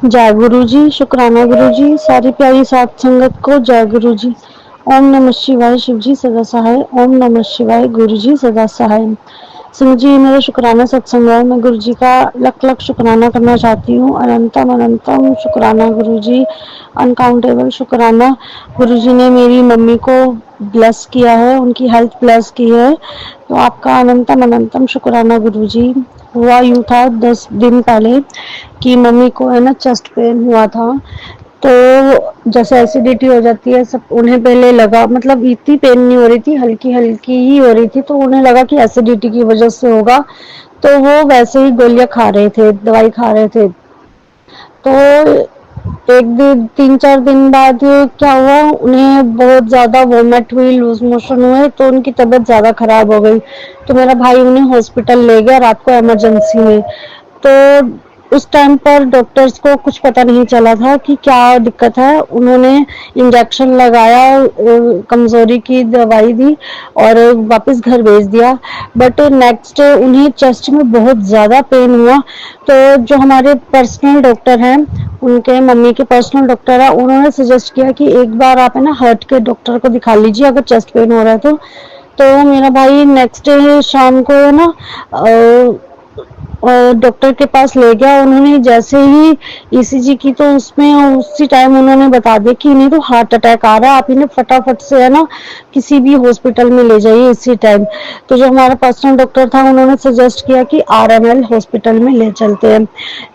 जय गुरु जी, शुक्राना गुरु जी, सारी प्यारी सात संगत को जय गुरु जी। ओम नमः शिवाय, शिव जी सदा सहाय। ओम नमः शिवाय, गुरु जी सदा सहाय। सिंह जी, मेरा शुक्राना सत्संग है। मैं गुरु जी का लख लख शुक्राना करना चाहती हूँ। अनंतम अनंतम शुक्राना गुरु जी, अनकाउंटेबल शुक्राना। गुरु जी ने मेरी मम्मी को ब्लेस किया है, उनकी हेल्थ ब्लेस की है, तो आपका अनंतम अनंतम शुक्राना गुरु जी। हुआ यूं था 10 दिन पहले कि मम्मी को है ना चेस्ट पेन हुआ था, तो जैसे एसिडिटी हो जाती है सब, उन्हें पहले लगा, मतलब इतनी पेन नहीं हो रही थी, हल्की हल्की ही हो रही थी, तो उन्हें लगा कि एसिडिटी की वजह से होगा, तो वो वैसे ही गोलियां खा रहे थे, दवाई खा रहे थे। तो एक दिन 3-4 दिन बाद क्या हुआ, उन्हें बहुत ज्यादा वोमिट हुई, लूज मोशन हुए, तो उनकी तबीयत ज्यादा खराब हो गई। तो मेरा भाई उन्हें हॉस्पिटल ले गया रात को इमरजेंसी में। तो उस टाइम पर डॉक्टर्स को कुछ पता नहीं चला था कि क्या दिक्कत है। उन्होंने इंजेक्शन लगाया, कमजोरी की दवाई दी और वापस घर भेज दिया। बट नेक्स्ट डे उन्हें चेस्ट में बहुत ज्यादा पेन हुआ। तो जो हमारे पर्सनल डॉक्टर हैं, उनके मम्मी के पर्सनल डॉक्टर है, उन्होंने सजेस्ट किया कि एक बार आप है ना हार्ट के डॉक्टर को दिखा लीजिए अगर चेस्ट पेन हो रहा है तो मेरा भाई नेक्स्ट डे शाम को है ना डॉक्टर के पास ले गया। उन्होंने जैसे ही ईसीजी की तो उसमें उसी टाइम उन्होंने बता दिया कि इन्हें तो हार्ट अटैक आ रहा है, आप इन्हें फटाफट से है ना किसी भी हॉस्पिटल में ले जाइए इसी टाइम। तो जो हमारा पर्सनल डॉक्टर था, उन्होंने सजेस्ट किया कि आरएमएल हॉस्पिटल में ले चलते हैं,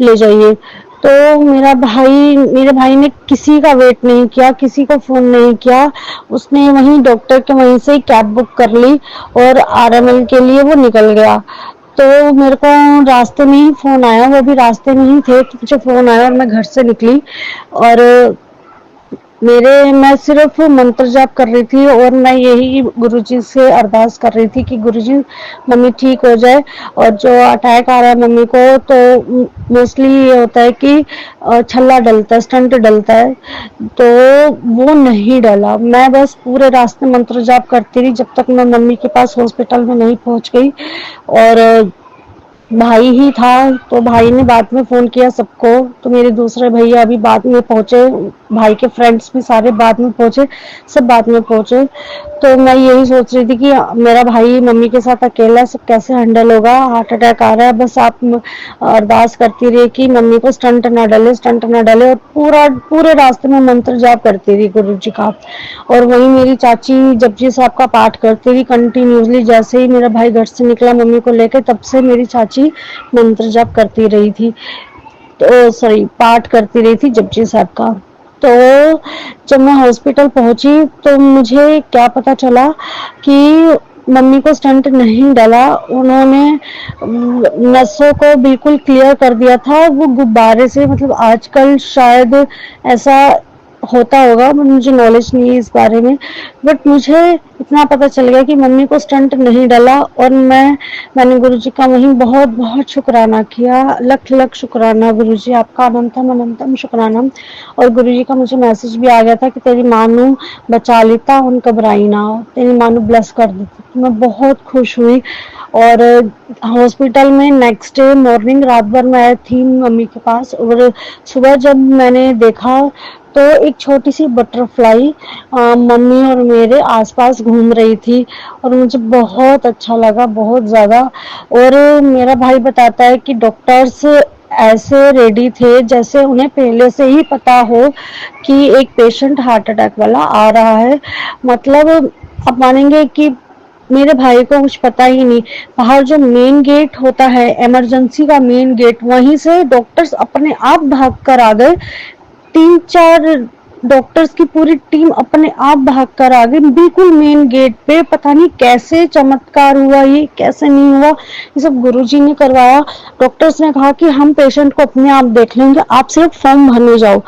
ले जाइए। तो मेरे भाई ने किसी का वेट नहीं किया, किसी को फोन नहीं किया, उसने वहीं डॉक्टर के वहीं से कैब बुक कर ली और आरएमएल के लिए वो निकल गया। तो मेरे को रास्ते में ही फोन आया, वो भी रास्ते में ही थे तो मुझे फोन आया और मैं घर से निकली और मैं सिर्फ मंत्र जाप कर रही थी और मैं यही गुरुजी से अरदास कर रही थी कि गुरुजी मम्मी ठीक हो जाए। और जो अटैक आ रहा है मम्मी को, तो मोस्टली ये होता है कि छल्ला डलता है, स्टंट डलता है, तो वो नहीं डला। मैं बस पूरे रास्ते मंत्र जाप करती रही जब तक मैं मम्मी के पास हॉस्पिटल में नहीं पहुंच गई। और भाई ही था, तो भाई ने बाद में फोन किया सबको, तो मेरे दूसरे भैया अभी बाद में पहुंचे, भाई के फ्रेंड्स भी सारे बाद में पहुंचे, सब बाद में पहुंचे। तो मैं यही सोच रही थी कि मेरा भाई मम्मी के साथ अकेला सब कैसे हैंडल होगा, हार्ट अटैक आ रहा है। बस आप अरदास करती रही कि मम्मी को स्टंट ना डले, स्टंट ना डले, और पूरे रास्ते में मंत्र जाप करती रही गुरु जी का। और वही मेरी चाची जपजी साहब का पाठ करती रही कंटिन्यूसली। जैसे ही मेरा भाई घर से निकला मम्मी को लेकर, तब से मेरी चाची मंत्र जाप करती रही थी, तो सॉरी पाठ करती रही थी जपजी साहब का। तो जब मैं हॉस्पिटल पहुंची तो मुझे क्या पता चला कि मम्मी को स्टंट नहीं डाला, उन्होंने नसों को बिल्कुल क्लियर कर दिया था वो गुब्बारे से। मतलब आजकल शायद ऐसा होता होगा, मुझे नॉलेज नहीं है इस बारे में, बट मुझे इतना पता चल गया कि मम्मी को स्टंट नहीं डाला। और मैंने गुरुजी का वहीं बहुत बहुत शुक्राना किया, लख लख शुक्राना गुरुजी, आपका अनंतम अनंतम शुक्राना। और गुरुजी का मुझे मैसेज भी आ गया था कि तेरी माँ नू बचा लेता, उन घबराई ना, तेरी माँ नू ब्लेस कर देती। तो मैं बहुत खुश हुई। और हॉस्पिटल में नेक्स्ट डे मॉर्निंग रात भर मैं थी मम्मी के पास, और सुबह जब मैंने देखा तो एक छोटी सी बटरफ्लाई मम्मी और मेरे आसपास घूम रही थी, और मुझे बहुत अच्छा लगा, बहुत ज्यादा। और मेरा भाई बताता है कि डॉक्टर्स ऐसे रेडी थे जैसे उन्हें पहले से ही पता हो कि एक पेशेंट हार्ट अटैक वाला आ रहा है। मतलब आप मानेंगे कि मेरे भाई को कुछ पता ही नहीं, बाहर जो मेन गेट होता है, इमरजेंसी का मेन गेट, वहीं से डॉक्टर्स अपने आप भाग कर आ गए। 3-4 डॉक्टर्स की पूरी टीम अपने आप भाग कर आ गई बिल्कुल मेन गेट पे। पता नहीं कैसे चमत्कार हुआ, ये कैसे नहीं हुआ, ये सब गुरुजी ने करवाया। डॉक्टर्स ने कहा कि हम पेशेंट को अपने आप देख लेंगे, आप सिर्फ फॉर्म भरने जाओ।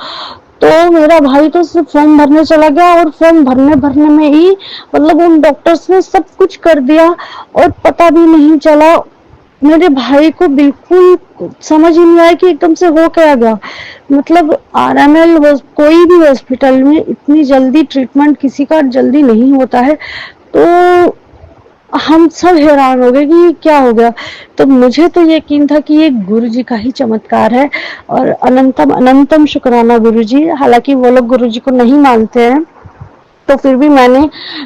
तो मेरा भाई तो सिर्फ फॉर्म भरने चला गया, और फॉर्म भरने भरने में ही मतलब उन डॉक्टर्स ने सब कुछ कर दिया और पता भी नहीं चला। मेरे भाई को बिल्कुल समझ ही नहीं आया कि एकदम से हो क्या गया। मतलब आरएमएल कोई भी हॉस्पिटल में इतनी जल्दी ट्रीटमेंट किसी का जल्दी नहीं होता है। तो हम सब हैरान हो गए कि ये क्या हो गया। तो मुझे तो यकीन था कि ये गुरु जी का ही चमत्कार है और अनंतम अनंतम शुक्राना गुरु जी। हालांकि वो लोग गुरु जी को नहीं मानते हैं, तो फिर भी मैंने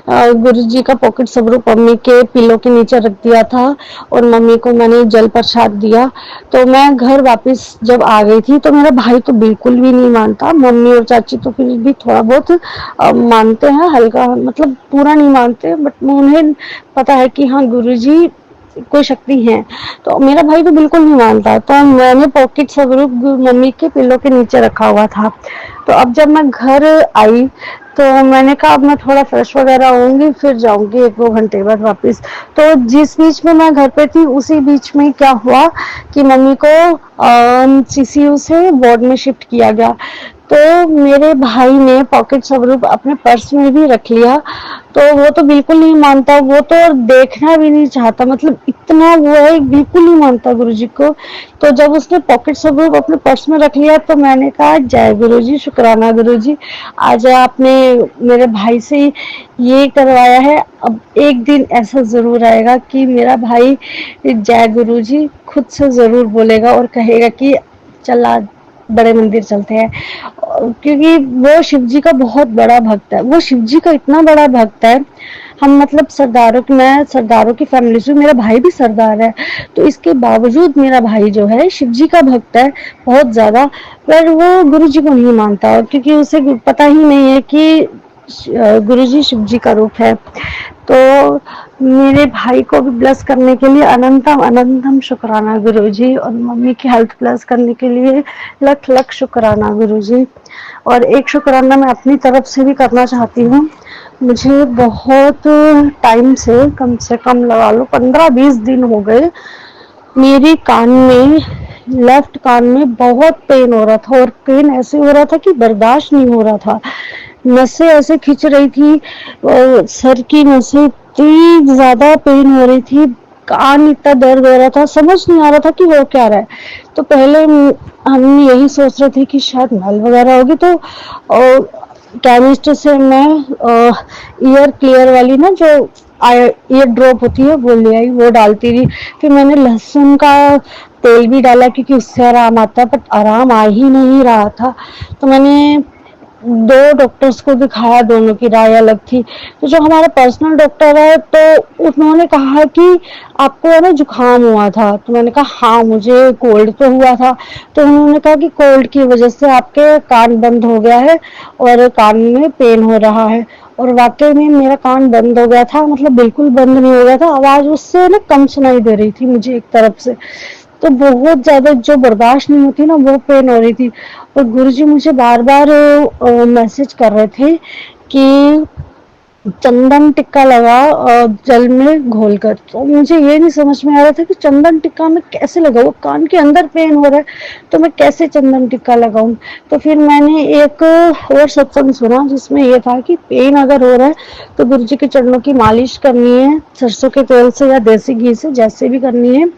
गुरु जी का पॉकेट स्वरूप मम्मी के पिलो के नीचे रख दिया था और मम्मी को मैंने जल प्रसाद दिया। तो मैं घर वापस जब आ गई थी तो मेरा भाई तो बिल्कुल भी नहीं मानता, मम्मी और चाची तो फिर भी थोड़ा बहुत मानते हैं, हल्का मतलब पूरा नहीं मानते, बट उन्हें पता है कि हाँ गुरु जी कोई शक्ति है। तो मेरा भाई तो बिल्कुल नहीं मानता, तो मैंने पॉकेट स्वरूप मम्मी के पिलो के नीचे रखा हुआ था। तो अब जब मैं घर आई तो मैंने कहा अब मैं थोड़ा फ्रेश वगैरह होंगी फिर जाऊंगी 1-2 घंटे बाद वापस। तो जिस बीच में मैं घर पे थी उसी बीच में क्या हुआ कि मम्मी को सीसीयू से वार्ड में शिफ्ट किया गया। तो मेरे भाई ने पॉकेट स्वरूप अपने पर्स में भी रख लिया। तो वो तो बिल्कुल नहीं मानता, वो तो देखना भी नहीं चाहता, मतलब इतना वो है, बिल्कुल नहीं मानता गुरुजी को। तो जब उसने पॉकेट स्वरूप अपने पर्स में रख लिया तो मैंने कहा जय गुरुजी, शुक्राना गुरुजी, आज आपने मेरे भाई से ये करवाया है। अब एक दिन ऐसा जरूर आएगा कि मेरा भाई जय गुरुजी खुद से जरूर बोलेगा और कहेगा कि चल आज बड़े मंदिर चलते हैं, क्योंकि वो शिव जी का बहुत बड़ा भक्त है। वो शिव जी का इतना बड़ा भक्त है, हम मतलब सरदारों की, मैं सरदारों की फैमिली से, मेरा भाई भी सरदार है, तो इसके बावजूद मेरा भाई जो है शिव जी का भक्त है बहुत ज्यादा। पर वो गुरु जी को नहीं मानता क्योंकि उसे पता ही नहीं है कि गुरु जी शिव जी का रूप है। तो मेरे भाई को भी ब्लेस करने के लिए अनंतम अनंतम शुक्राना गुरु जी, और मम्मी की हेल्थ ब्लेस करने के लिए लख लख शुक्राना गुरु जी। और एक शुक्राना मैं अपनी तरफ से भी करना चाहती हूँ। मुझे बहुत टाइम से कम लगा लो 15-20 दिन हो गए, मेरी कान में, लेफ्ट कान में बहुत पेन हो रहा था, और पेन ऐसे हो रहा था कि बर्दाश्त नहीं हो रहा था। नसें ऐसे खिंच रही थी और सर की नसें इतनी ज्यादा पेन हो रही थी, कान इतना दर्द हो रहा था, समझ नहीं आ रहा था कि हो क्या रहा है। तो पहले हम यही सोच रहे थे कि शायद नल वगैरह होगी, तो केमिस्ट से मैं ईयर क्लियर वाली ना जो ईयर ड्रॉप होती है वो ले आई, वो डालती रही। फिर मैंने लहसुन का तेल भी डाला क्योंकि उससे आराम आता है, बट आराम आ ही नहीं रहा था। तो मैंने 2 डॉक्टर्स को दिखाया, दोनों की राय अलग थी। तो जो हमारा पर्सनल डॉक्टर है तो उन्होंने कहा कि आपको है ना जुकाम हुआ था। तो मैंने कहा हाँ मुझे कोल्ड तो हुआ था। तो उन्होंने कहा कि कोल्ड की वजह से आपके कान बंद हो गया है और कान में पेन हो रहा है। और वाकई में मेरा कान बंद हो गया था, मतलब बिल्कुल बंद नहीं हो गया था, आवाज उससे ना कम सुनाई दे रही थी मुझे एक तरफ से। तो बहुत ज्यादा जो बर्दाश्त नहीं होती ना वो पेन हो रही थी। और गुरुजी मुझे बार बार मैसेज कर रहे थे कि चंदन टिक्का लगा जल में घोलकर। तो मुझे ये नहीं समझ में आ रहा था कि चंदन टिक्का में कैसे लगाऊं, कान के अंदर पेन हो रहा है तो मैं कैसे चंदन टिक्का लगाऊं। तो फिर मैंने एक और सत्संग सुना जिसमें ये था कि पेन अगर हो रहा है तो गुरु जी के चरणों की मालिश करनी है, सरसों के तेल से या देसी घी से, जैसे भी करनी है।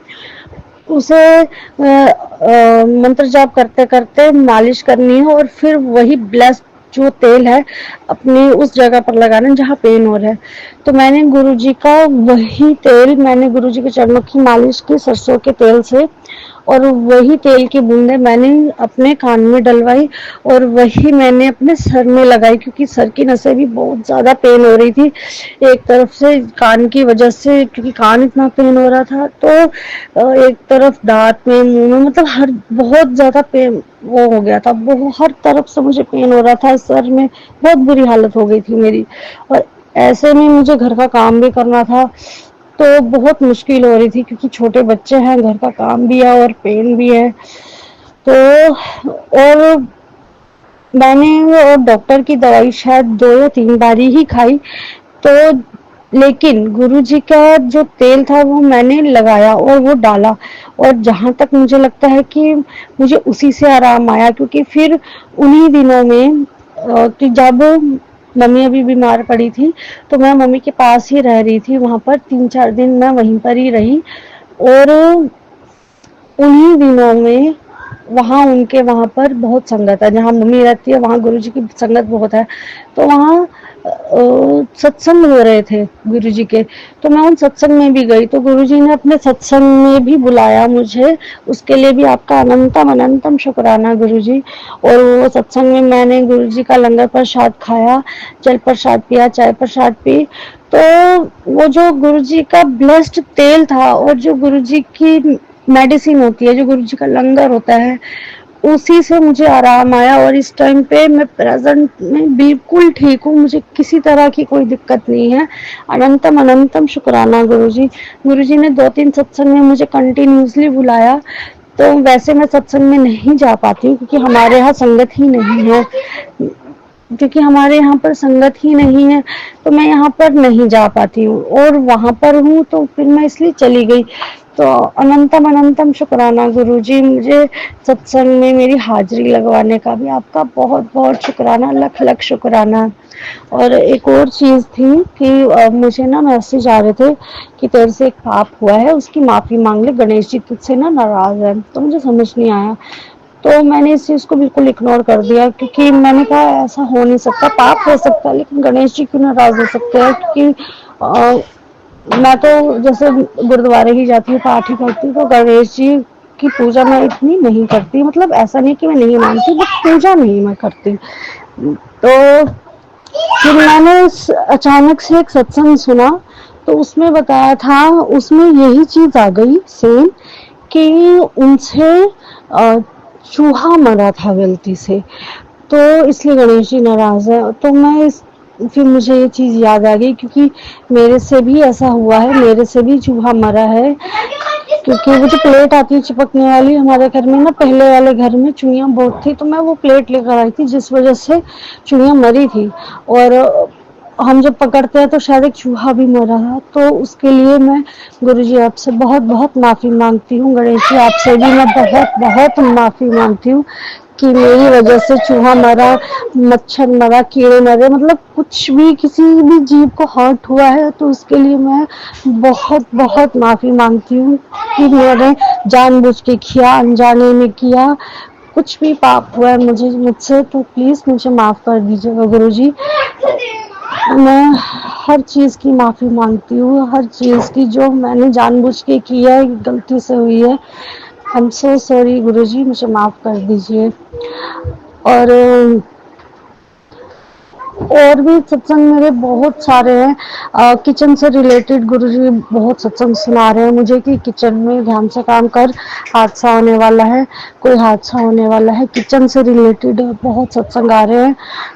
उसे मंत्र जाप करते करते मालिश करनी है और फिर वही ब्लेस्ड जो तेल है अपनी उस जगह पर लगाना जहाँ पेन हो रहा है। तो मैंने गुरुजी का वही तेल, मैंने गुरुजी के चरणों की मालिश की सरसों के तेल से, और वही तेल की बूंदे मैंने अपने कान में डलवाई और वही मैंने अपने सर में लगाई, क्योंकि सर की नसें भी बहुत ज्यादा पेन हो रही थी एक तरफ से कान की वजह से, क्योंकि कान इतना पेन हो रहा था। तो एक तरफ दांत में, मुंह में, मतलब हर बहुत ज्यादा पेन वो हो गया था, वो हर तरफ से मुझे पेन हो रहा था, सर में बहुत बुरी हालत हो गई थी मेरी। और ऐसे में मुझे घर का काम भी करना था तो बहुत मुश्किल हो रही थी, क्योंकि छोटे बच्चे हैं, घर का काम भी है और पेन भी है। तो और मैंने डॉक्टर की दवाई शायद 2 या 3 बार ही खाई। तो लेकिन गुरुजी का जो तेल था वो मैंने लगाया और वो डाला, और जहां तक मुझे लगता है कि मुझे उसी से आराम आया, क्योंकि फिर उन्हीं दिनों में कि जब मम्मी अभी बीमार पड़ी थी तो मैं मम्मी के पास ही रह रही थी, वहां पर 3-4 दिन मैं वहीं पर ही रही। और उन्हीं दिनों में वहाँ उनके वहाँ पर बहुत संगत है, जहाँ मम्मी रहती है वहाँ गुरुजी की संगत बहुत है। तो वहाँ सत्संग हो रहे थे गुरुजी के, तो मैं उन सत्संग में भी गई। तो गुरुजी ने अपने सत्संग में भी बुलाया मुझे, उसके लिए भी आपका अनंतम अनंतम शुक्राना गुरुजी। और वो सत्संग में मैंने गुरुजी का लंगर प्रसाद खाया, जल प्रसाद पिया, चाय प्रसाद पी। तो वो जो गुरुजी का ब्लेस्ड तेल था और जो गुरुजी की मेडिसिन होती है, जो गुरुजी का लंगर होता है, उसी से मुझे आराम आया। और इस टाइम पे मैं प्रेजेंट में बिल्कुल ठीक हूँ, मुझे किसी तरह की कोई दिक्कत नहीं है। अनंतम अनंतम शुक्राना गुरुजी। गुरुजी ने 2-3 सत्संग में मुझे कंटिन्यूसली बुलाया। तो वैसे मैं सत्संग में नहीं जा पाती हूँ क्योंकि हमारे यहाँ संगत ही नहीं है, क्योंकि हमारे यहाँ पर संगत ही नहीं है, तो मैं यहाँ पर नहीं जा पाती हूँ। और वहाँ पर हूँ तो फिर मैं इसलिए चली गई। तो अनंतम अनंतम शुक्राना गुरुजी, मुझे सत्संग में मेरी हाजिरी लगवाने का भी आपका बहुत बहुत शुक्राना, लख लख शुक्राना। और एक और चीज़ थी कि मुझे ना मैसेज आ रहे थे कि तेरे से एक पाप हुआ है, उसकी माफ़ी मांग ले, गणेश जी तुझसे ना नाराज़ है। तो मुझे समझ नहीं आया, तो मैंने इस चीज़ को बिल्कुल इग्नोर कर दिया, क्योंकि मैंने कहा ऐसा हो नहीं सकता, पाप हो सकता है लेकिन गणेश जी क्यों नाराज़ हो सकते हैं। क्योंकि मैं तो जैसे गुरुद्वारे ही जाती हूँ, पाठ ही करती हूँ, तो गणेश जी की पूजा मैं इतनी नहीं करती। मतलब ऐसा नहीं कि मैं नहीं मानती, बट पूजा नहीं मैं करती। तो फिर मैंने अचानक से एक सत्संग सुना, तो उसमें बताया था, उसमें यही चीज़ आ गई सेम, कि उनसे चूहा मरा था गलती से, तो इसलिए गणेश जी नाराज़ है। तो फिर मुझे ये चीज़ याद आ गई, क्योंकि मेरे से भी ऐसा हुआ है, मेरे से भी चूहा मरा है। क्योंकि वो जो प्लेट आती है चिपकने वाली, हमारे घर में ना पहले वाले घर में चूहियाँ बहुत थी, तो मैं वो प्लेट लेकर आई थी जिस वजह से चूहियाँ मरी थी। और हम जब पकड़ते हैं तो शायद एक चूहा भी मरा था। तो उसके लिए मैं गुरुजी आपसे बहुत बहुत माफ़ी मांगती हूँ, गणेश जी आपसे भी मैं बहुत बहुत माफ़ी मांगती हूँ कि मेरी वजह से चूहा मरा, मच्छर मरा, कीड़े मरे, मतलब कुछ भी किसी भी जीव को हर्ट हुआ है, तो उसके लिए मैं बहुत बहुत माफ़ी मांगती हूँ कि मैंने जानबूझ के किया, अनजाने में किया, कुछ भी पाप हुआ है मुझसे, तो प्लीज़ मुझे माफ़ कर दीजिएगा गुरुजी। मैं हर चीज़ की माफ़ी मांगती हूँ, हर चीज़ की जो मैंने जानबूझ के की है, गलती से हुई है। आई एम सो सॉरी गुरुजी, मुझे माफ़ कर दीजिए। और भी सत्संग मेरे बहुत सारे हैं। किचन से रिलेटेड गुरुजी बहुत सत्संग सुना रहे हैं मुझे कि किचन में ध्यान से काम कर, हादसा होने वाला है, कोई हादसा होने वाला है। किचन से रिलेटेड बहुत सत्संग आ रहे हैं।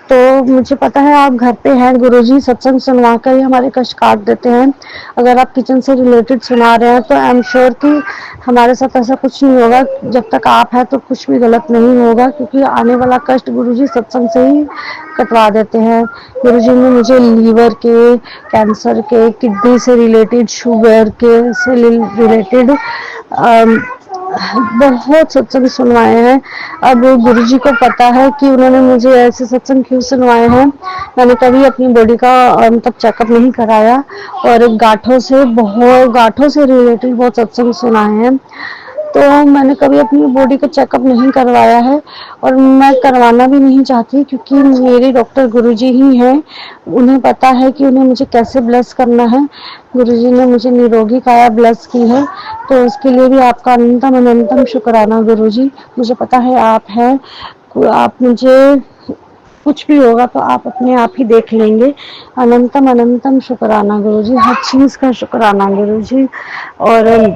तो मुझे पता है आप घर पे हैं गुरुजी, सत्संग सुनवा कर ही हमारे कष्ट काट देते हैं। अगर आप किचन से रिलेटेड सुना रहे हैं तो आई एम श्योर कि हमारे साथ ऐसा कुछ नहीं होगा। जब तक आप हैं तो कुछ भी गलत नहीं होगा, क्योंकि आने वाला कष्ट गुरुजी सत्संग से ही कटवा देते हैं। गुरुजी ने मुझे लीवर के, कैंसर के, किडनी से रिलेटेड, शुगर के से रिलेटेड बहुत सत्संग सुनवाए हैं। अब गुरुजी को पता है कि उन्होंने मुझे ऐसे सत्संग क्यों सुनवाए हैं। मैंने कभी अपनी बॉडी का मतलब चेकअप नहीं कराया, और गांठों से रिलेटेड बहुत सत्संग सुनाए हैं। तो मैंने कभी अपनी बॉडी का चेकअप नहीं करवाया है, और मैं करवाना भी नहीं चाहती, क्योंकि मेरे डॉक्टर गुरुजी ही हैं। उन्हें पता है कि उन्हें मुझे कैसे ब्लेस करना है। गुरुजी ने मुझे निरोगी काया ब्लेस की है, तो उसके लिए भी आपका अनंतम अनंतम शुक्राना गुरुजी। मुझे पता है आप हैं, आप मुझे कुछ भी होगा तो आप अपने आप ही देख लेंगे। अनंतम अनंतम शुक्राना गुरुजी, हर चीज़ का शुक्राना गुरुजी। और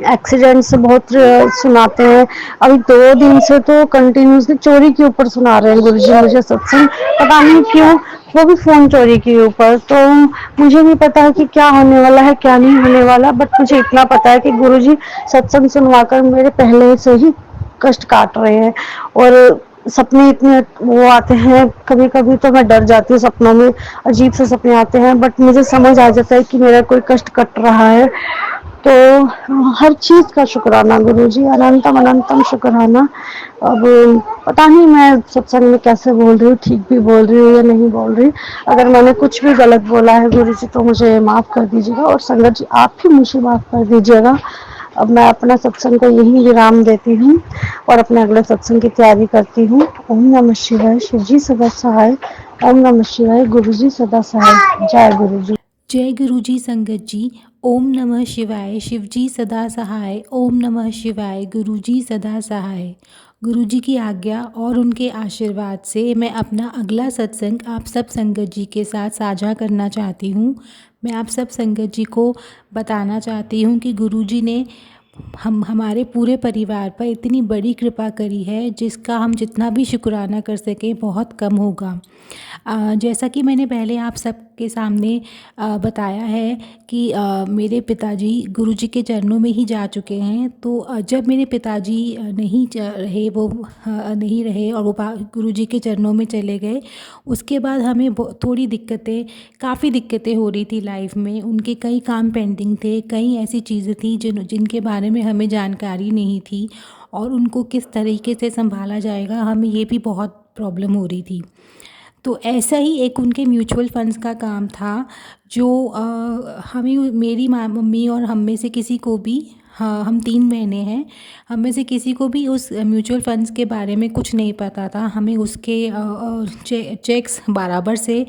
एक्सीडेंट से बहुत सुनाते हैं। अभी 2 दिन से तो कंटिन्यूसली चोरी के ऊपर सुना रहे हैं गुरुजी मुझे सत्संग, पता नहीं क्यों, वो भी फोन चोरी के ऊपर। तो मुझे नहीं पता है कि क्या होने वाला है क्या नहीं होने वाला, बट मुझे इतना पता है कि गुरुजी सत्संग सुनवाकर मेरे पहले से ही कष्ट काट रहे हैं। और सपने इतने वो आते हैं, कभी कभी तो मैं डर जाती हूँ, सपनों में अजीब से सपने आते हैं, बट मुझे समझ आ जाता है कि मेरा कोई कष्ट कट रहा है। तो हर चीज़ का शुक्राना गुरुजी, अनंतम अनंतम शुक्राना। अब पता नहीं मैं सत्संग में कैसे बोल रही हूँ, ठीक भी बोल रही हूँ या नहीं बोल रही। अगर मैंने कुछ भी गलत बोला है गुरुजी तो मुझे माफ़ कर दीजिएगा, और संगत जी आप भी मुझे माफ़ कर दीजिएगा। अब मैं अपना सत्संग को यहीं विराम देती हूँ और अपने अगले सत्संग की तैयारी करती हूँ। ओम नमः शिवाय, शिव जी सदा सहाय। ओम नमः शिवाय, गुरु जी सदा सहाय। जय गुरु जी। जय गुरु जी संगत जी। ओम नमः शिवाय, शिव जी सदा सहाय। ओम नमः शिवाय, गुरु जी सदा सहाय। गुरु जी की आज्ञा और उनके आशीर्वाद से मैं अपना अगला सत्संग आप सब संगत जी के साथ साझा करना चाहती हूँ। मैं आप सब संगत जी को बताना चाहती हूँ कि गुरु जी ने हमारे पूरे परिवार पर इतनी बड़ी कृपा करी है जिसका हम जितना भी शुक्राना कर सकें बहुत कम होगा। जैसा कि मैंने पहले आप सबके सामने बताया है कि मेरे पिताजी गुरुजी के चरणों में ही जा चुके हैं। तो जब मेरे पिताजी नहीं रहे, वो नहीं रहे और वो गुरुजी के चरणों में चले गए, उसके बाद हमें थोड़ी दिक्कतें, काफ़ी दिक्कतें हो रही थी लाइफ में। उनके कई काम पेंडिंग थे, कई ऐसी चीज़ें थी जिनके बारे में हमें जानकारी नहीं थी और उनको किस तरीके से संभाला जाएगा, हमें ये भी बहुत प्रॉब्लम हो रही थी। तो ऐसा ही एक उनके म्यूचुअल फंड्स का काम था जो हमें, मेरी मम्मी और हम में से किसी को भी, हाँ हम 3 बहनें हैं, हम में से किसी को भी उस म्यूचुअल फंड्स के बारे में कुछ नहीं पता था। हमें उसके चेक्स बराबर से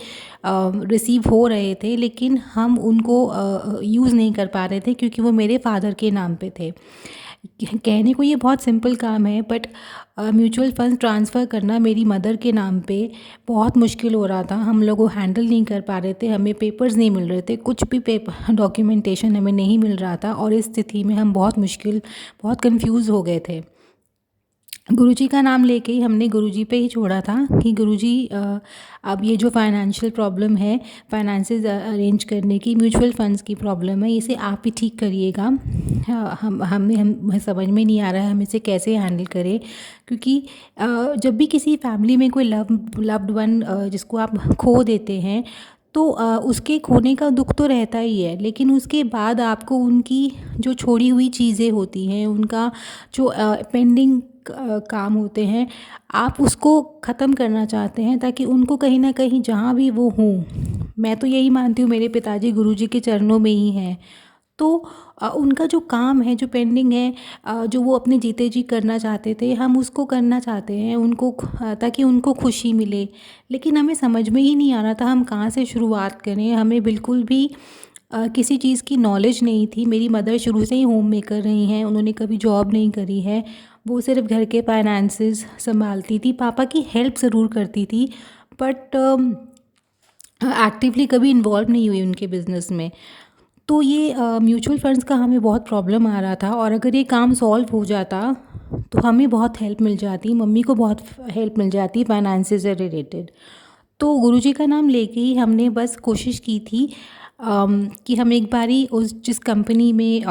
रिसीव हो रहे थे लेकिन हम उनको यूज़ नहीं कर पा रहे थे क्योंकि वो मेरे फादर के नाम पे थे। कहने को ये बहुत सिंपल काम है बट म्यूचुअल फंड ट्रांसफ़र करना मेरी मदर के नाम पे बहुत मुश्किल हो रहा था। हम लोग वो हैंडल नहीं कर पा रहे थे, हमें पेपर्स नहीं मिल रहे थे, कुछ भी पेपर डॉक्यूमेंटेशन हमें नहीं मिल रहा था और इस स्थिति में हम बहुत कंफ्यूज हो गए थे। गुरुजी का नाम लेके ही हमने गुरुजी पे ही छोड़ा था कि गुरुजी अब ये जो फाइनेंशियल प्रॉब्लम है, फाइनेंसेस अरेंज करने की, म्यूचुअल फंड्स की प्रॉब्लम है, इसे आप ही ठीक करिएगा। हमें समझ में नहीं आ रहा है हम इसे कैसे हैंडल करें क्योंकि जब भी किसी फैमिली में कोई लव्ड वन जिसको आप खो देते हैं तो उसके खोने का दुख तो रहता ही है, लेकिन उसके बाद आपको उनकी जो छोड़ी हुई चीज़ें होती हैं, उनका जो पेंडिंग काम होते हैं, आप उसको ख़त्म करना चाहते हैं ताकि उनको कहीं ना कहीं जहाँ भी वो हों, मैं तो यही मानती हूँ मेरे पिताजी गुरुजी के चरणों में ही हैं। तो उनका जो काम है, जो पेंडिंग है, जो वो अपने जीते जी करना चाहते थे, हम उसको करना चाहते हैं उनको, ताकि उनको खुशी मिले। लेकिन हमें समझ में ही नहीं आ रहा था हम कहाँ से शुरुआत करें। हमें बिल्कुल भी किसी चीज़ की नॉलेज नहीं थी। मेरी मदर शुरू से ही होम मेकर रही हैं, उन्होंने कभी जॉब नहीं करी है, वो सिर्फ घर के फाइनेंसेस संभालती थी। पापा की हेल्प ज़रूर करती थी बट एक्टिवली कभी इन्वॉल्व नहीं हुई उनके बिज़नेस में। तो ये म्यूचुअल फंड्स का हमें बहुत प्रॉब्लम आ रहा था और अगर ये काम सॉल्व हो जाता तो हमें बहुत हेल्प मिल जाती, मम्मी को बहुत हेल्प मिल जाती फाइनेंसेस से रिलेटेड। तो गुरुजी का नाम लेके ही हमने बस कोशिश की थी कि हम एक बारी उस जिस कंपनी में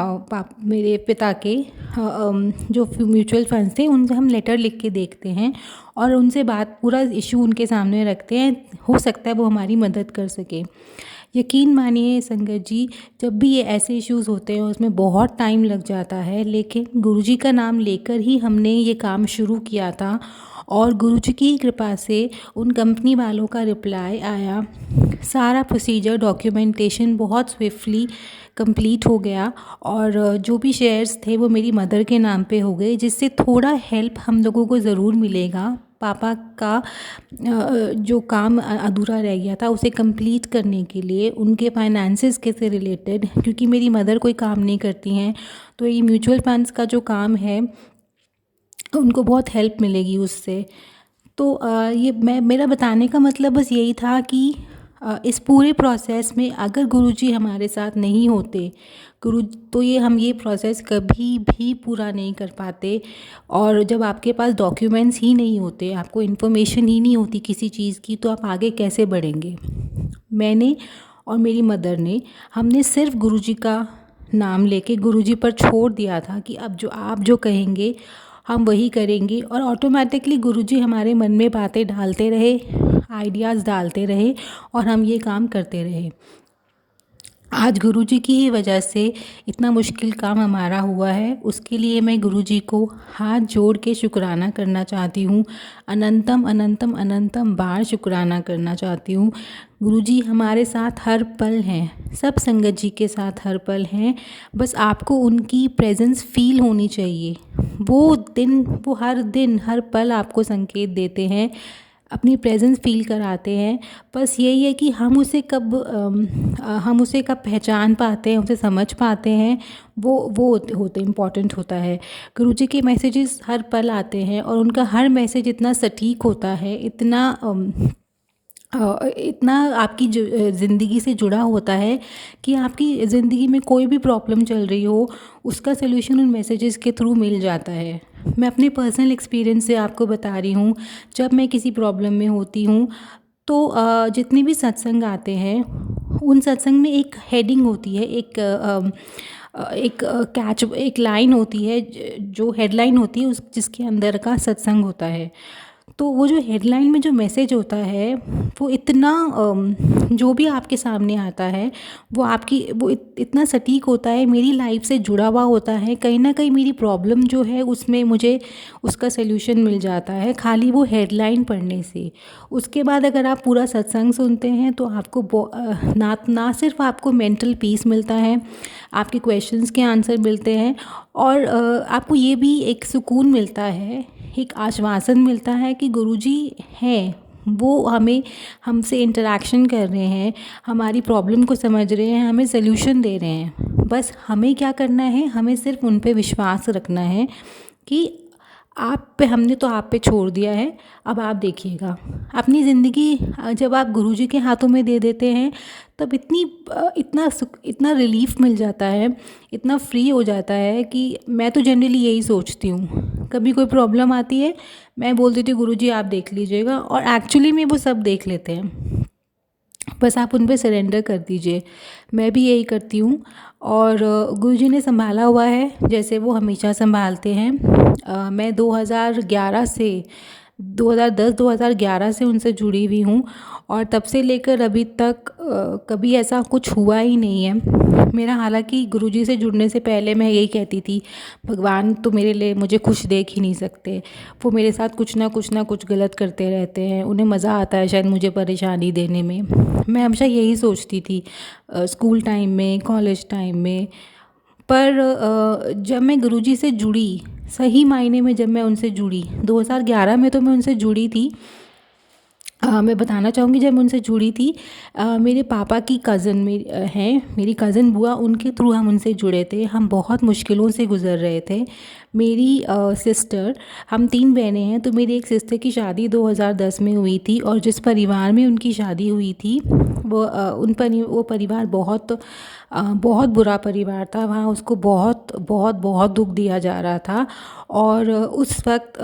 मेरे पिता के जो म्यूचुअल फंड्स थे उनसे हम लेटर लिख के देखते हैं और उनसे बात, पूरा इशू उनके सामने रखते हैं, हो सकता है वो हमारी मदद कर सके। यकीन मानिए संगत जी, जब भी ये ऐसे इश्यूज़ होते हैं उसमें बहुत टाइम लग जाता है, लेकिन गुरुजी का नाम लेकर ही हमने ये काम शुरू किया था और गुरुजी की कृपा से उन कंपनी वालों का रिप्लाई आया। सारा प्रोसीजर, डॉक्यूमेंटेशन बहुत स्विफ्टली कंप्लीट हो गया और जो भी शेयर्स थे वो मेरी मदर के नाम पे हो गए, जिससे थोड़ा हेल्प हम लोगों को ज़रूर मिलेगा। पापा का जो काम अधूरा रह गया था उसे कंप्लीट करने के लिए, उनके फाइनेंसेस के से रिलेटेड, क्योंकि मेरी मदर कोई काम नहीं करती हैं तो ये म्यूचुअल फंड्स का जो काम है उनको बहुत हेल्प मिलेगी उससे। तो ये मेरा बताने का मतलब बस यही था कि इस पूरे प्रोसेस में अगर गुरुजी हमारे साथ नहीं होते, तो हम ये प्रोसेस कभी भी पूरा नहीं कर पाते। और जब आपके पास डॉक्यूमेंट्स ही नहीं होते, आपको इन्फॉर्मेशन ही नहीं होती किसी चीज़ की, तो आप आगे कैसे बढ़ेंगे। मैंने और मेरी मदर ने, हमने सिर्फ गुरुजी का नाम लेके गुरुजी पर छोड़ दिया था कि अब जो आप जो कहेंगे हम वही करेंगे, और ऑटोमेटिकली गुरुजी हमारे मन में बातें डालते रहे, आइडियाज़ डालते रहे और हम ये काम करते रहे। आज गुरुजी की ही वजह से इतना मुश्किल काम हमारा हुआ है, उसके लिए मैं गुरुजी को हाथ जोड़ के शुक्राना करना चाहती हूँ। अनंतम अनंतम अनंतम बार शुक्राना करना चाहती हूँ। गुरुजी हमारे साथ हर पल हैं, सब संगत जी के साथ हर पल हैं। बस आपको उनकी प्रेजेंस फील होनी चाहिए। वो हर दिन हर पल आपको संकेत देते हैं, अपनी प्रेजेंस फ़ील कराते हैं। बस यही है कि हम उसे कब पहचान पाते हैं, उसे समझ पाते हैं, वो होते इम्पॉर्टेंट होता है। गुरुजी के मैसेजेस हर पल आते हैं और उनका हर मैसेज इतना सटीक होता है, इतना आपकी ज़िंदगी से जुड़ा होता है कि आपकी ज़िंदगी में कोई भी प्रॉब्लम चल रही हो, उसका सलूशन उन मैसेजेस के थ्रू मिल जाता है। मैं अपने पर्सनल एक्सपीरियंस से आपको बता रही हूँ, जब मैं किसी प्रॉब्लम में होती हूँ तो जितने भी सत्संग आते हैं, उन सत्संग में एक हेडिंग होती है, एक लाइन होती है, जो हेडलाइन होती है उस जिसके अंदर का सत्संग होता है। तो वो जो हेडलाइन में जो मैसेज होता है, वो इतना जो भी आपके सामने आता है, वो इतना सटीक होता है, मेरी लाइफ से जुड़ा हुआ होता है। कहीं ना कहीं मेरी प्रॉब्लम जो है उसमें मुझे उसका सल्यूशन मिल जाता है, खाली वो हेडलाइन पढ़ने से। उसके बाद अगर आप पूरा सत्संग सुनते हैं तो आपको ना सिर्फ आपको मेंटल पीस मिलता है, आपके क्वेश्चंस के आंसर मिलते हैं, और आपको ये भी एक सुकून मिलता है, एक आश्वासन मिलता है कि गुरुजी हैं, वो हमसे इंटरेक्शन कर रहे हैं, हमारी प्रॉब्लम को समझ रहे हैं, हमें सल्यूशन दे रहे हैं। बस हमें क्या करना है, हमें सिर्फ उन पे विश्वास रखना है कि हमने तो आप पे छोड़ दिया है, अब आप देखिएगा। अपनी ज़िंदगी जब आप गुरुजी के हाथों में दे देते हैं, तब इतना रिलीफ़ मिल जाता है, इतना फ्री हो जाता है कि मैं तो जनरली यही सोचती हूँ। कभी कोई प्रॉब्लम आती है, मैं बोल देती हूँ गुरुजी आप देख लीजिएगा, और एक्चुअली में वो सब देख लेते हैं। बस आप उन पे सरेंडर कर दीजिए। मैं भी यही करती हूँ, और गुरुजी ने संभाला हुआ है जैसे वो हमेशा संभालते हैं। मैं 2010-2011 से उनसे जुड़ी हुई हूँ, और तब से लेकर अभी तक कभी ऐसा कुछ हुआ ही नहीं है मेरा। हालांकि गुरुजी से जुड़ने से पहले मैं यही कहती थी, भगवान तो मेरे लिए मुझे खुश देख ही नहीं सकते, वो मेरे साथ कुछ ना कुछ गलत करते रहते हैं, उन्हें मज़ा आता है शायद मुझे परेशानी देने में। मैं हमेशा यही सोचती थी, स्कूल टाइम में, कॉलेज टाइम में। पर जब मैं गुरुजी से जुड़ी, सही मायने में जब मैं उनसे जुड़ी, 2011 में तो मैं उनसे जुड़ी थी। मैं बताना चाहूँगी, जब मैं उनसे जुड़ी थी, मेरे पापा की कज़न हैं, मेरी कज़न बुआ, उनके थ्रू हम उनसे जुड़े थे। हम बहुत मुश्किलों से गुज़र रहे थे। मेरी सिस्टर, हम 3 बहनें हैं, तो मेरी एक सिस्टर की शादी 2010 में हुई थी, और जिस परिवार में उनकी शादी हुई थी, वो परिवार बहुत बुरा परिवार था। वहाँ उसको बहुत बहुत बहुत दुख दिया जा रहा था, और उस वक्त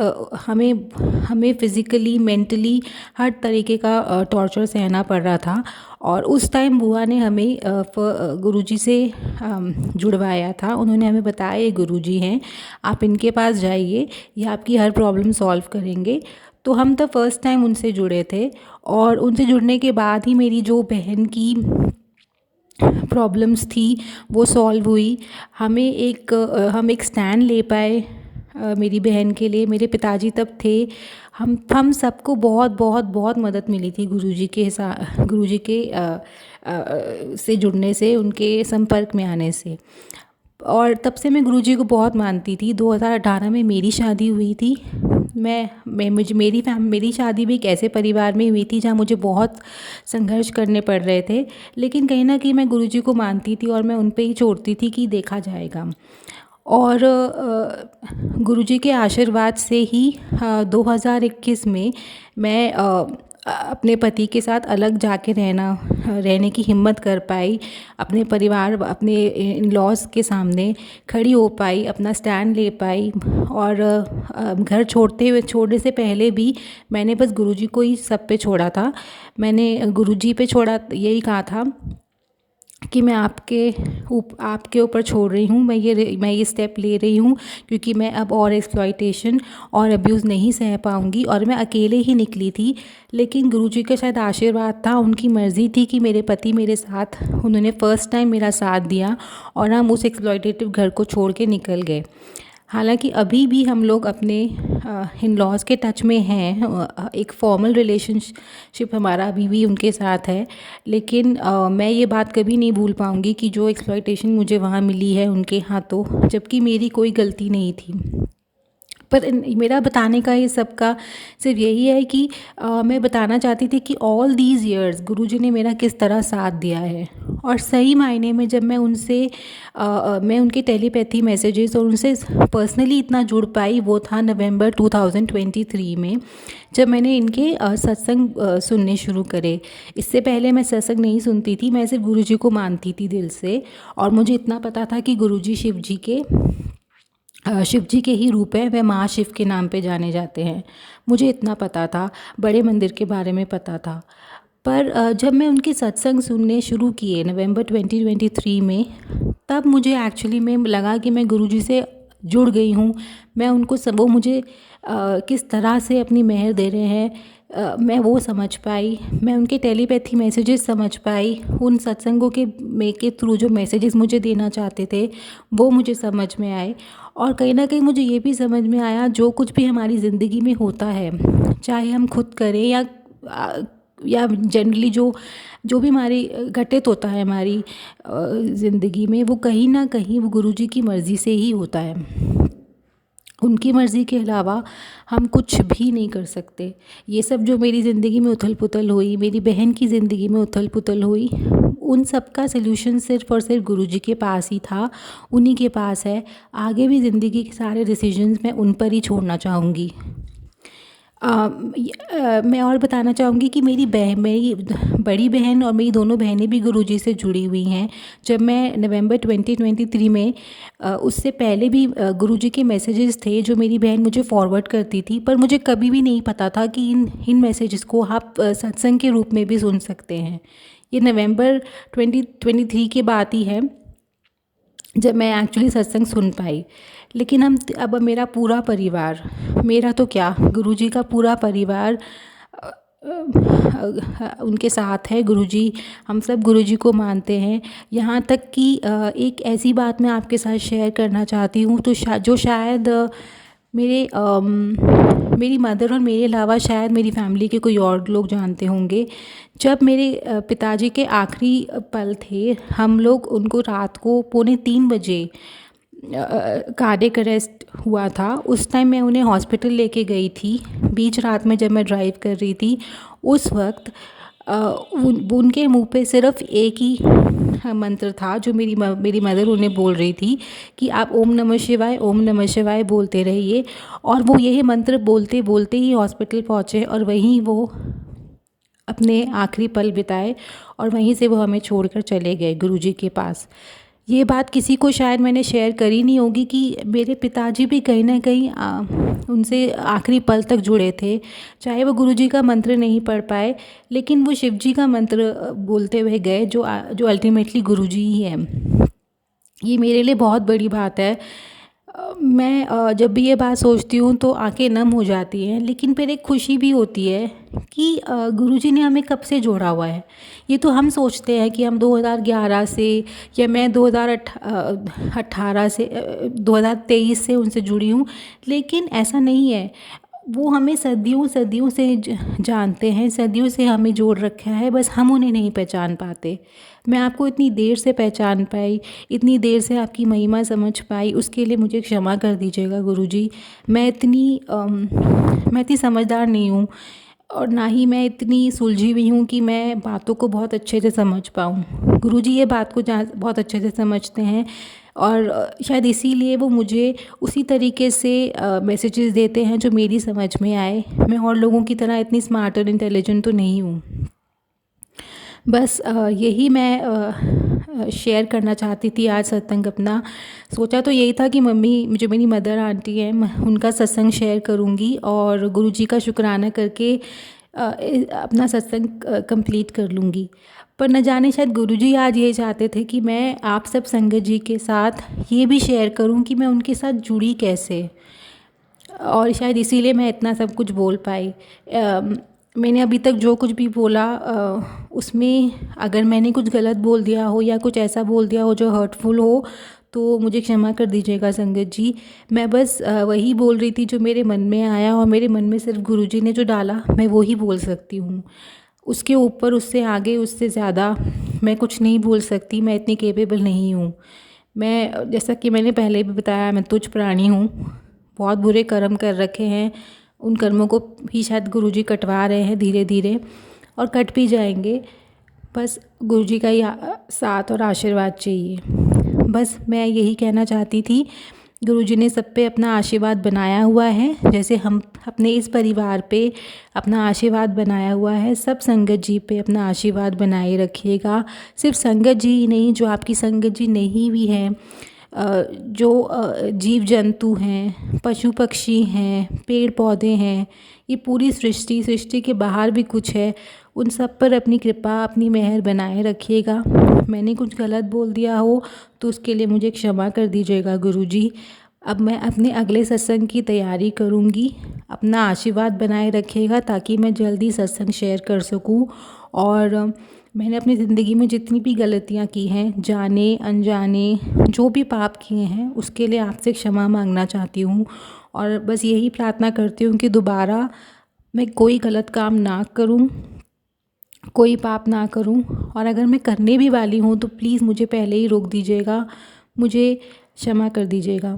हमें फ़िज़िकली, मेंटली हर तरीके का टॉर्चर सहना पड़ रहा था। और उस टाइम बुआ ने हमें गुरुजी से जुड़वाया था। उन्होंने हमें बताया ये गुरुजी हैं, आप इनके पास जाइए, ये आपकी हर प्रॉब्लम सॉल्व करेंगे। तो हम तब फर्स्ट टाइम उनसे जुड़े थे, और उनसे जुड़ने के बाद ही मेरी जो बहन की प्रॉब्लम्स थी वो सॉल्व हुई। हम एक स्टैंड ले पाए मेरी बहन के लिए। मेरे पिताजी तब थे। हम सबको बहुत बहुत बहुत मदद मिली थी गुरुजी के से जुड़ने से, उनके संपर्क में आने से। और तब से मैं गुरुजी को बहुत मानती थी। 2018 में मेरी शादी हुई थी। मेरी शादी भी एक ऐसे परिवार में हुई थी जहाँ मुझे बहुत संघर्ष करने पड़ रहे थे, लेकिन कहीं ना कहीं मैं गुरुजी को मानती थी, और मैं उन पे ही छोड़ती थी कि देखा जाएगा। और गुरुजी के आशीर्वाद से ही 2021 में मैं अपने पति के साथ अलग जाके रहने की हिम्मत कर पाई। अपने परिवार, अपने इन लॉज़ के सामने खड़ी हो पाई, अपना स्टैंड ले पाई। और घर छोड़ने से पहले भी मैंने बस गुरुजी को ही सब पे छोड़ा था। मैंने गुरुजी पे छोड़ा, यही कहा था कि मैं आपके ऊपर छोड़ रही हूँ, मैं ये स्टेप ले रही हूँ क्योंकि मैं अब और एक्सप्लॉइटेशन और अब्यूज़ नहीं सह पाऊँगी। और मैं अकेले ही निकली थी, लेकिन गुरुजी का शायद आशीर्वाद था, उनकी मर्ज़ी थी कि मेरे पति मेरे साथ, उन्होंने फ़र्स्ट टाइम मेरा साथ दिया और हम उस एक्सप्लॉइटेटिव घर को छोड़ के निकल गए। हालांकि अभी भी हम लोग अपने इन लॉज के टच में हैं, एक फॉर्मल रिलेशनशिप हमारा अभी भी उनके साथ है। लेकिन मैं ये बात कभी नहीं भूल पाऊँगी कि जो एक्सप्लॉइटेशन मुझे वहाँ मिली है उनके हाथों, जबकि मेरी कोई गलती नहीं थी। पर मेरा बताने का ये सब का सिर्फ यही है कि मैं बताना चाहती थी कि ऑल दीज़ इयर्स गुरुजी ने मेरा किस तरह साथ दिया है। और सही मायने में जब मैं मैं उनके टेलीपैथी मैसेजेस और उनसे पर्सनली इतना जुड़ पाई, वो था नवंबर 2023 में, जब मैंने इनके सत्संग सुनने शुरू करे। इससे पहले मैं सत्संग नहीं सुनती थी, मैं सिर्फ गुरुजी को मानती थी दिल से। और मुझे इतना पता था कि गुरुजी शिव जी के ही रूप है, वह माँ शिव के नाम पे जाने जाते हैं। मुझे इतना पता था, बड़े मंदिर के बारे में पता था। पर जब मैं उनके सत्संग सुनने शुरू किए नवंबर 2023 में, तब मुझे एक्चुअली में लगा कि मैं गुरुजी से जुड़ गई हूँ। मैं उनको वो मुझे किस तरह से अपनी मेहर दे रहे हैं, मैं वो समझ पाई। मैं उनके टेलीपैथी मैसेजेस समझ पाई, उन सत्संगों के थ्रू जो मैसेजेस मुझे देना चाहते थे वो मुझे समझ में आए। और कहीं ना कहीं मुझे ये भी समझ में आया, जो कुछ भी हमारी ज़िंदगी में होता है, चाहे हम खुद करें या जनरली जो भी हमारी घटित होता है हमारी ज़िंदगी में, वो कहीं ना कहीं वो गुरुजी की मर्ज़ी से ही होता है। उनकी मर्ज़ी के अलावा हम कुछ भी नहीं कर सकते। ये सब जो मेरी ज़िंदगी में उथल पुथल हुई, मेरी बहन की ज़िंदगी में उथल पुथल हुई, उन सब का सल्यूशन सिर्फ़ और सिर्फ गुरुजी के पास ही था, उन्हीं के पास है। आगे भी ज़िंदगी के सारे डिसीजंस मैं उन पर ही छोड़ना चाहूँगी। मैं और बताना चाहूँगी कि मेरी बड़ी बहन और मेरी दोनों बहनें भी गुरुजी से जुड़ी हुई हैं। जब मैं नवंबर 2023 में उससे पहले भी गुरुजी के मैसेजेस थे जो मेरी बहन मुझे फॉरवर्ड करती थी, पर मुझे कभी भी नहीं पता था कि इन मैसेजेस को आप सत्संग के रूप में भी सुन सकते हैं। ये नवंबर 2023 की बात ही है जब मैं एक्चुअली सत्संग सुन पाई। लेकिन अब मेरा पूरा परिवार, मेरा तो क्या, गुरुजी का पूरा परिवार उनके साथ है। गुरुजी, हम सब गुरुजी को मानते हैं। यहाँ तक कि एक ऐसी बात मैं आपके साथ शेयर करना चाहती हूँ, तो जो शायद मेरी मदर और मेरे अलावा शायद मेरी फैमिली के कोई और लोग जानते होंगे। जब मेरे पिताजी के आखिरी पल थे, हम लोग उनको रात को 2:45 बजे कार्डियक अरेस्ट हुआ था। उस टाइम मैं उन्हें हॉस्पिटल लेके गई थी। बीच रात में जब मैं ड्राइव कर रही थी, उस वक्त उनके मुंह पे सिर्फ एक ही मंत्र था जो मेरी मदर उन्हें बोल रही थी कि आप ओम नमः शिवाय बोलते रहिए। और वो यही मंत्र बोलते बोलते ही हॉस्पिटल पहुँचे और वहीं वो अपने आखिरी पल बिताए और वहीं से वो हमें छोड़कर चले गए गुरुजी के पास। ये बात किसी को शायद मैंने शेयर करी नहीं होगी कि मेरे पिताजी भी कहीं ना कहीं उनसे आखिरी पल तक जुड़े थे। चाहे वो गुरुजी का मंत्र नहीं पढ़ पाए, लेकिन वो शिव जी का मंत्र बोलते हुए गए, जो अल्टीमेटली गुरुजी ही है। ये मेरे लिए बहुत बड़ी बात है। मैं जब भी ये बात सोचती हूँ तो आंखें नम हो जाती हैं, लेकिन फिर एक खुशी भी होती है कि गुरुजी ने हमें कब से जोड़ा हुआ है। ये तो हम सोचते हैं कि हम 2011 से या मैं 2018 से 2023 से उनसे जुड़ी हूँ, लेकिन ऐसा नहीं है। वो हमें सदियों सदियों से जानते हैं, सदियों से हमें जोड़ रखा है, बस हम उन्हें नहीं पहचान पाते। मैं आपको इतनी देर से पहचान पाई, इतनी देर से आपकी महिमा समझ पाई, उसके लिए मुझे क्षमा कर दीजिएगा गुरुजी। मैं इतनी समझदार नहीं हूँ और ना ही मैं इतनी सुलझी हुई हूँ कि मैं बातों को बहुत अच्छे से समझ पाऊँ। गुरुजी ये बात को बहुत अच्छे से समझते हैं और शायद इसीलिए वो मुझे उसी तरीके से मैसेजेस देते हैं जो मेरी समझ में आए। मैं और लोगों की तरह इतनी स्मार्ट और इंटेलिजेंट तो नहीं हूँ। बस यही मैं शेयर करना चाहती थी आज सत्संग अपना। सोचा तो यही था कि जो मेरी मदर आंटी हैं उनका सत्संग शेयर करूँगी और गुरुजी का शुक्राना करके अपना सत्संग कंप्लीट कर लूँगी। पर न जाने शायद गुरुजी आज ये चाहते थे कि मैं आप सब संगत जी के साथ ये भी शेयर करूँ कि मैं उनके साथ जुड़ी कैसे, और शायद इसीलिए मैं इतना सब कुछ बोल पाई। मैंने अभी तक जो कुछ भी बोला उसमें अगर मैंने कुछ गलत बोल दिया हो या कुछ ऐसा बोल दिया हो जो हर्टफुल हो तो मुझे क्षमा कर दीजिएगा संगत जी। मैं बस वही बोल रही थी जो मेरे मन में आया, और मेरे मन में सिर्फ गुरुजी ने जो डाला मैं वो ही बोल सकती हूँ। उसके ऊपर, उससे आगे, उससे ज़्यादा मैं कुछ नहीं बोल सकती। मैं इतनी कैपेबल नहीं हूँ। मैं, जैसा कि मैंने पहले भी बताया, मैं तुच्छ प्राणी हूँ। बहुत बुरे कर्म कर रखे हैं, उन कर्मों को भी शायद गुरुजी कटवा रहे हैं धीरे धीरे, और कट भी जाएंगे। बस गुरुजी का ही साथ और आशीर्वाद चाहिए। बस मैं यही कहना चाहती थी। गुरुजी ने सब पे अपना आशीर्वाद बनाया हुआ है, जैसे हम अपने इस परिवार पे अपना आशीर्वाद बनाया हुआ है। सब संगत जी पे अपना आशीर्वाद बनाए रखिएगा। सिर्फ संगत जी ही नहीं, जो आपकी संगत जी नहीं भी हैं, जो जीव जंतु हैं, पशु पक्षी हैं, पेड़ पौधे हैं, ये पूरी सृष्टि के बाहर भी कुछ है, उन सब पर अपनी कृपा, अपनी मेहर बनाए रखिएगा। मैंने कुछ गलत बोल दिया हो तो उसके लिए मुझे क्षमा कर दीजिएगा गुरुजी। अब मैं अपने अगले सत्संग की तैयारी करूँगी। अपना आशीर्वाद बनाए रखिएगा ताकि मैं जल्दी सत्संग शेयर कर सकूँ। और मैंने अपनी ज़िंदगी में जितनी भी गलतियाँ की हैं, जाने अनजाने जो भी पाप किए हैं, उसके लिए आपसे क्षमा मांगना चाहती हूँ। और बस यही प्रार्थना करती हूँ कि दोबारा मैं कोई गलत काम ना करूँ, कोई पाप ना करूं, और अगर मैं करने भी वाली हूं तो प्लीज़ मुझे पहले ही रोक दीजिएगा, मुझे क्षमा कर दीजिएगा।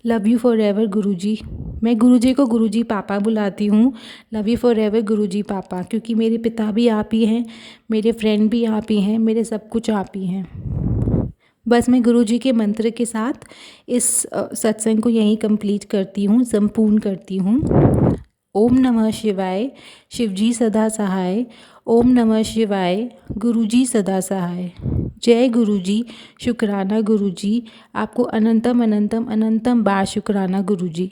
लव यू फॉर एवर गुरुजी। मैं गुरुजी को गुरुजी पापा बुलाती हूँ। लव यू फॉर एवर गुरुजी पापा, क्योंकि मेरे पिता भी आप ही हैं, मेरे फ्रेंड भी आप ही हैं, मेरे सब कुछ आप ही हैं। बस मैं गुरुजी के मंत्र के साथ इस सत्संग को यहीं कंप्लीट करती हूँ, संपूर्ण करती हूँ। ओम नमः शिवाय, शिवजी सदा सहाय। ओम नमः शिवाय, गुरुजी सदा सहाय। जय गुरुजी, शुक्राना गुरुजी, आपको अनंतम अनंतम अनंतम बार शुक्राना गुरुजी।